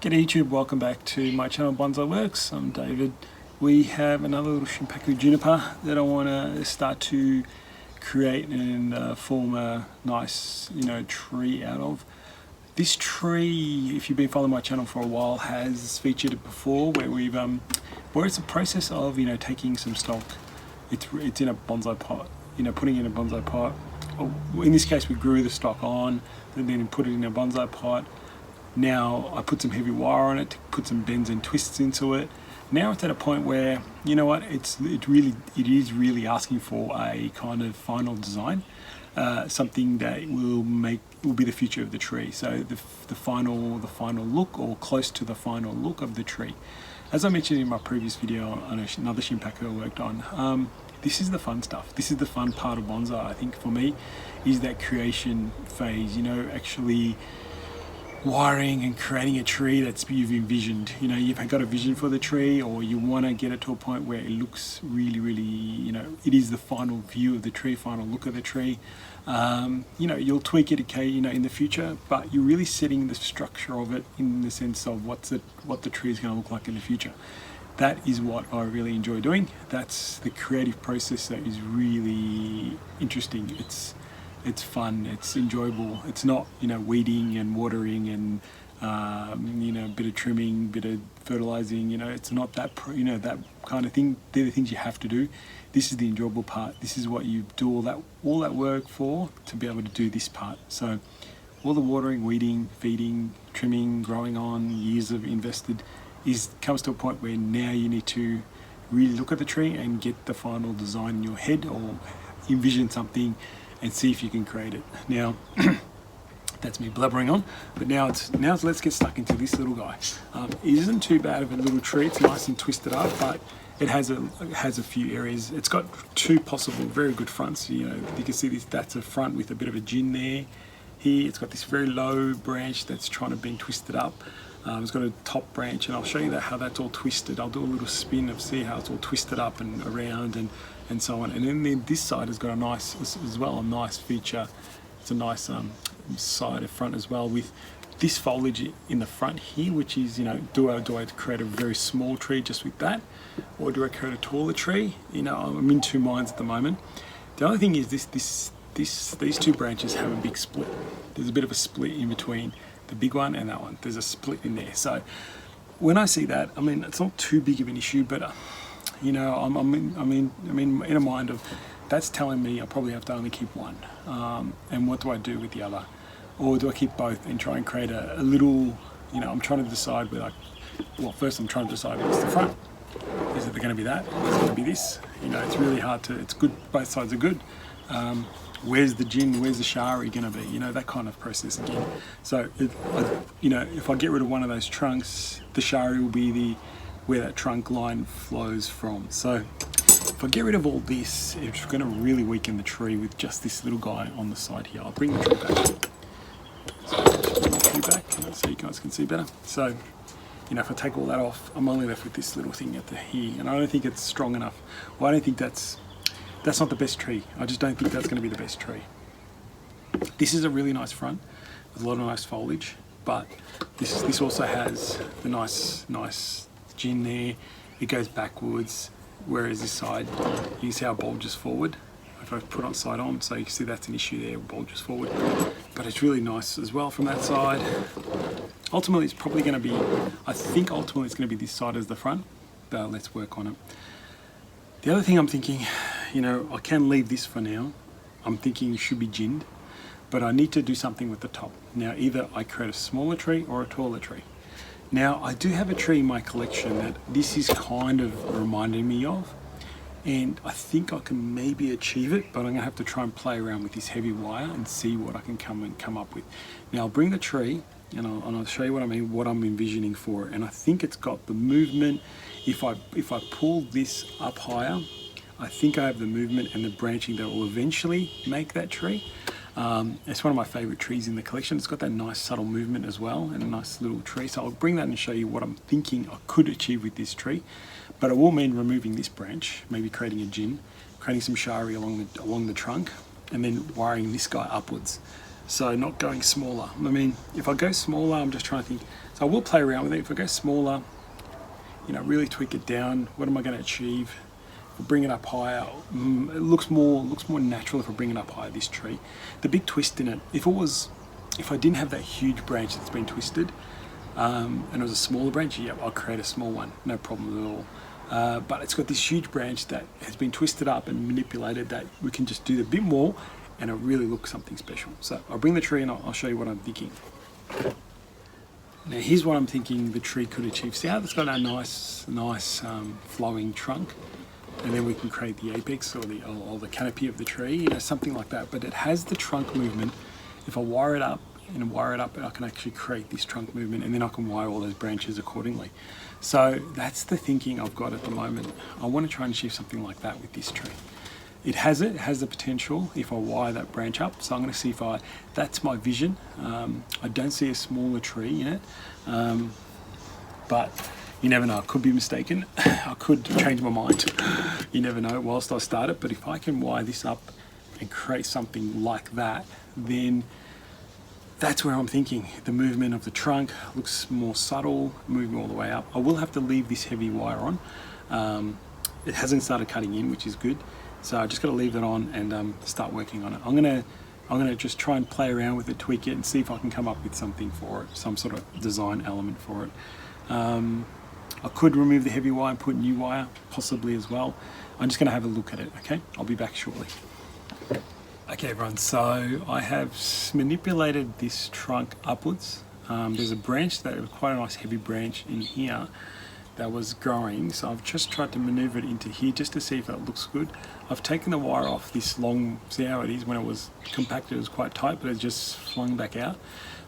G'day YouTube, welcome back to my channel Bonsai Works. I'm David. We have another little Shimpaku juniper that I want to start to create and form a nice, tree out of. This tree, if you've been following my channel for a while, has featured it before, where it's a process of taking some stock. It's in a bonsai pot, putting it in a bonsai pot. In this case, we grew the stock on, and then put it in a bonsai pot. Now I put some heavy wire on it to put some bends and twists into it. Now it's at a point where, it is really asking for a kind of final design, something that will be the future of the tree. So the final look, or close to the final look of the tree. As I mentioned in my previous video on another Shimpaku I worked on, this is the fun stuff. This is the fun part of bonsai, I think, for me, is that creation phase, actually wiring and creating a tree that's you've envisioned. You've got a vision for the tree, or you want to get it to a point where it looks really, it is the final view of the tree, final look of the tree. You'll tweak it, in the future, but you're really setting the structure of it in the sense of what the tree is going to look like in the future. That is what I really enjoy doing. That's the creative process that is really interesting. It's fun, it's enjoyable. It's not, weeding and watering and, a bit of trimming, bit of fertilizing, it's not that, that kind of thing. They're the things you have to do. This is the enjoyable part. This is what you do all that work for, to be able to do this part. So all the watering, weeding, feeding, trimming, growing on, years of invested, comes to a point where now you need to really look at the tree and get the final design in your head, or envision something and see if you can create it. Now, that's me blubbering on, but now let's get stuck into this little guy. It isn't too bad of a little tree. It's nice and twisted up, but it has a few areas. It's got two possible very good fronts. You can see this. That's a front with a bit of a gin there. Here, it's got this very low branch that's trying to be twisted up. It's got a top branch, and I'll show you how that's all twisted. I'll do a little spin of see how it's all twisted up and around and so on. And then this side has got a nice feature. It's a nice side of front as well, with this foliage in the front here, which is, do I create a very small tree just with that, or do I create a taller tree? I'm in two minds at the moment. The other thing is these two branches have a big split. There's a bit of a split in between the big one and that one. There's a split in there. So when I see that, it's not too big of an issue, but I'm in a mind of, that's telling me I probably have to only keep one. And what do I do with the other? Or do I keep both and try and create a little, I'm trying to decide whether, first I'm trying to decide what's the front. Is it going to be that? Is it going to be this? It's really hard to, it's good, both sides are good. Where's the gin, where's the shari going to be, that kind of process again. So if I get rid of one of those trunks, the shari will be where that trunk line flows from. So if I get rid of all this, it's going to really weaken the tree with just this little guy on the side here. I'll bring the tree back. So bring the tree back so you guys can see better. So if I take all that off, I'm only left with this little thing at the here, and I don't think it's strong enough. Well, I don't think that's not the best tree. I just don't think that's going to be the best tree. This is a really nice front with a lot of nice foliage, but this also has the nice gin there. It goes backwards, whereas this side, you can see how it bulges forward. If I put on side on, so you can see that's an issue there, it bulges forward. But it's really nice as well from that side. Ultimately, it's probably going to be, I think ultimately it's going to be this side as the front, but let's work on it. The other thing I'm thinking, I can leave this for now. I'm thinking it should be ginned, but I need to do something with the top. Now, either I create a smaller tree or a taller tree. Now, I do have a tree in my collection that this is kind of reminding me of, and I think I can maybe achieve it, but I'm gonna have to try and play around with this heavy wire and see what I can come up with. Now, I'll bring the tree, and I'll show you what I'm envisioning for it. And I think it's got the movement. If I pull this up higher, I think I have the movement and the branching that will eventually make that tree. It's one of my favorite trees in the collection. It's got that nice subtle movement as well, and a nice little tree. So I'll bring that and show you what I'm thinking I could achieve with this tree. But it will mean removing this branch, maybe creating a gin, creating some shari along the trunk, and then wiring this guy upwards. So not going smaller. I mean, if I go smaller, I'm just trying to think. So I will play around with it. If I go smaller, you know, really tweak it down, what am I going to achieve? If I bring it up higher, it looks more natural if I bring it up higher, this tree. The big twist in it, if I didn't have that huge branch that's been twisted, and it was a smaller branch, yeah, I'll create a small one, no problem at all. But it's got this huge branch that has been twisted up and manipulated that we can just do a bit more and it really looks something special. So I'll bring the tree and I'll show you what I'm thinking. Now here's what I'm thinking the tree could achieve. See how it's got a nice flowing trunk, and then we can create the apex or the canopy of the tree, you know, something like that. But it has the trunk movement. If I wire it up, I can actually create this trunk movement, and then I can wire all those branches accordingly. So that's the thinking I've got at the moment. I want to try and achieve something like that with this tree. It has the potential if I wire that branch up. So I'm going to see that's my vision. I don't see a smaller tree in it, but you never know, I could be mistaken. I could change my mind. You never know whilst I start it, but if I can wire this up and create something like that, then that's where I'm thinking. The movement of the trunk looks more subtle, moving all the way up. I will have to leave this heavy wire on. It hasn't started cutting in, which is good. So I just got to leave it on and start working on it. I'm gonna just try and play around with it, tweak it, and see if I can come up with something for it, some sort of design element for it. I could remove the heavy wire and put new wire, possibly as well. I'm just gonna have a look at it, okay? I'll be back shortly. Okay everyone, so I have manipulated this trunk upwards. There's a branch that was quite a nice heavy branch in here that was growing, so I've just tried to maneuver it into here just to see if that looks good. I've taken the wire off this long, see how it is, when it was compacted it was quite tight, but it just flung back out.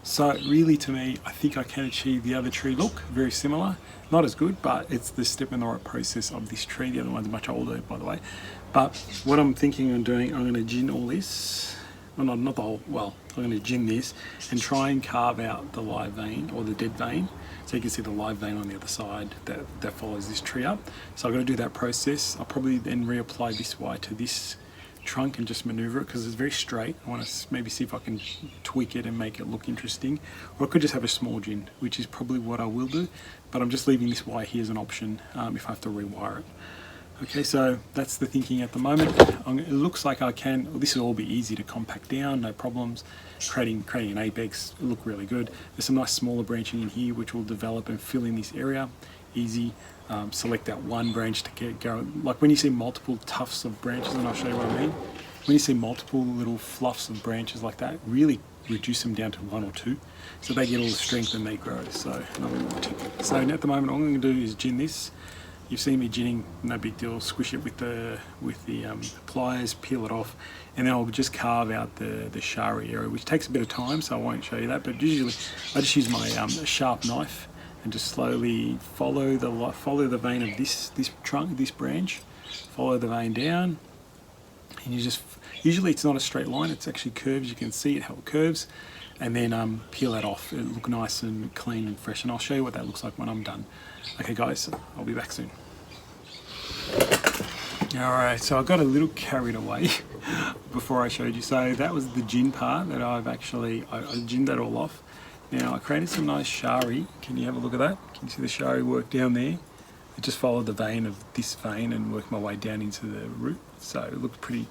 So really to me, I think I can achieve the other tree look, very similar. Not as good, but it's the step in the right process of this tree. The other one's much older, by the way. But what I'm thinking of doing, I'm gonna gin all this. Well, not the whole, well, I'm going to gin this and try and carve out the live vein or the dead vein. So you can see the live vein on the other side that follows this tree up. So I've got to do that process. I'll probably then reapply this wire to this trunk and just maneuver it because it's very straight. I want to maybe see if I can tweak it and make it look interesting. Or I could just have a small gin, which is probably what I will do. But I'm just leaving this wire here as an option if I have to rewire it. Okay, so that's the thinking at the moment. It looks like I can, this will all be easy to compact down, no problems. Creating an apex, it'll look really good. There's some nice smaller branching in here which will develop and fill in this area. Easy. Select that one branch to get going. Like when you see multiple tufts of branches, and I'll show you what I mean. When you see multiple little fluffs of branches like that, really reduce them down to one or two so they get all the strength and they grow. So at the moment all I'm going to do is gin this. You've seen me ginning, no big deal. Squish it with the pliers, peel it off, and then I'll just carve out the shari area, which takes a bit of time, so I won't show you that. But usually, I just use my sharp knife and just slowly follow the vein of this trunk, this branch. Follow the vein down, and you just usually it's not a straight line; it's actually curves. You can see it how it curves, and then peel that off. It'll look nice and clean and fresh, and I'll show you what that looks like when I'm done. Okay guys, I'll be back soon. Alright, so I got a little carried away before I showed you. So that was the gin part that I ginned that all off. Now I created some nice shari. Can you have a look at that? Can you see the shari work down there? I just followed the vein of this vein and worked my way down into the root. So it looked pretty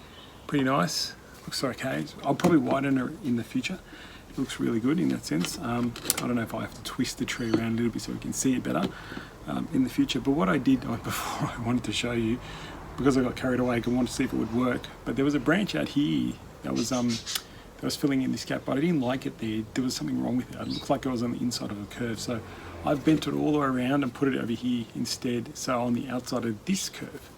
nice. Looks okay. I'll probably widen it in the future. It looks really good in that sense. I don't know if I have to twist the tree around a little bit so we can see it better in the future. But what I did before I wanted to show you, because I got carried away, I wanted to see if it would work. But there was a branch out here that was filling in this gap, but I didn't like it there. There was something wrong with it. It looked like it was on the inside of a curve. So I've bent it all the way around and put it over here instead, so on the outside of this curve.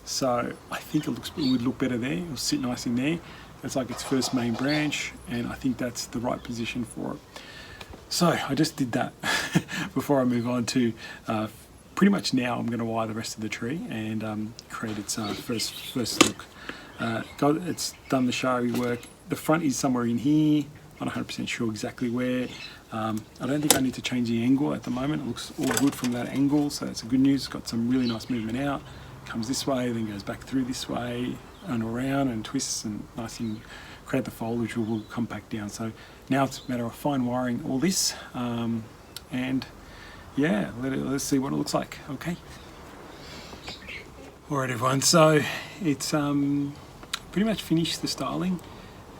So I think it would look better there. It'll sit nice in there. It's like its first main branch, and I think that's the right position for it. So I just did that before I move on to pretty much now I'm going to wire the rest of the tree and create its first look. It's done the shari work. The front is somewhere in here. I'm not 100% sure exactly where. I don't think I need to change the angle at the moment. It looks all good from that angle, so that's a good news. It's got some really nice movement out. Comes this way, then goes back through this way and around and twists and nice and create the foliage will come back down. So now it's a matter of fine wiring all this, and yeah, let's see what it looks like. Okay. Alright everyone, so it's pretty much finished the styling.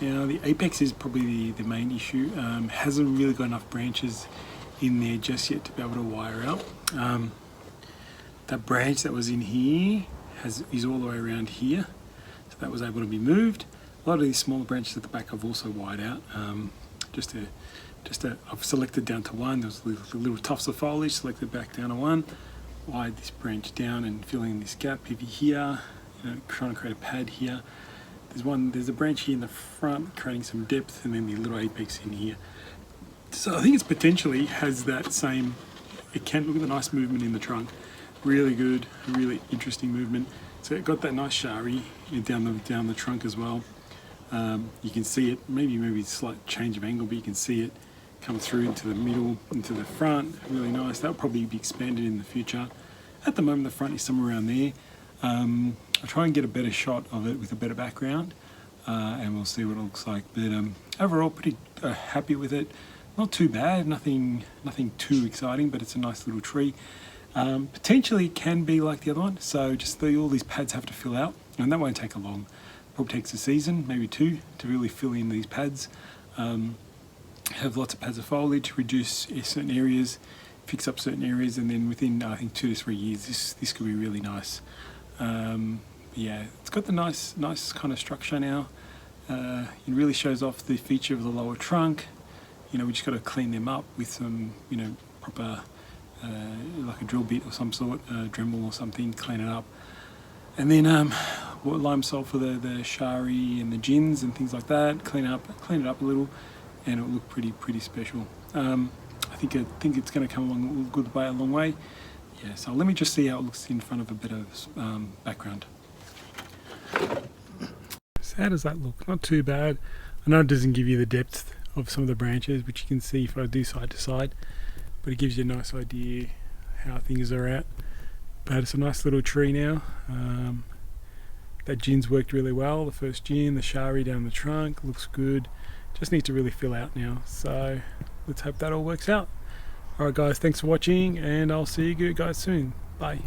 Now the apex is probably the main issue. Hasn't really got enough branches in there just yet to be able to wire out. That branch that was in here is all the way around here, so that was able to be moved. A lot of these smaller branches at the back I've also wired out. I've selected down to one. There was little tufts of foliage, selected back down to one. Wired this branch down and fill in this gap over here. Trying to create a pad here. There's a branch here in the front, creating some depth, and then the little apex in here. So I think it's potentially has that same. It can look at the nice movement in the trunk. Really good, really interesting movement. So it got that nice shari down the trunk as well. You can see it, maybe a slight change of angle, but you can see it come through into the middle, into the front. Really nice. That'll probably be expanded in the future. At the moment, the front is somewhere around there. I'll try and get a better shot of it with a better background, and we'll see what it looks like. But overall, pretty happy with it. Not too bad, nothing too exciting, but it's a nice little tree. Potentially can be like the other one, so just all these pads have to fill out, and that won't take a long. Probably takes a season, maybe two, to really fill in these pads. Have lots of pads of foliage, reduce certain areas, fix up certain areas, and then within I think 2 to 3 years, this could be really nice. Yeah, it's got the nice kind of structure now. It really shows off the feature of the lower trunk. We just got to clean them up with some, proper, like a drill bit or some sort, Dremel or something, clean it up. And then lime salt for the shari and the gins and things like that. Clean it up a little, and it'll look pretty special. I think it's going to come along a long way. Yeah. So let me just see how it looks in front of a bit of background. So how does that look? Not too bad. I know it doesn't give you the depth of some of the branches, which you can see if I do side to side, but it gives you a nice idea how things are at. But it's a nice little tree now. That gin's worked really well. The first gin, the shari down the trunk, looks good. Just needs to really fill out now. So let's hope that all works out. Alright guys, thanks for watching, and I'll see you guys soon. Bye.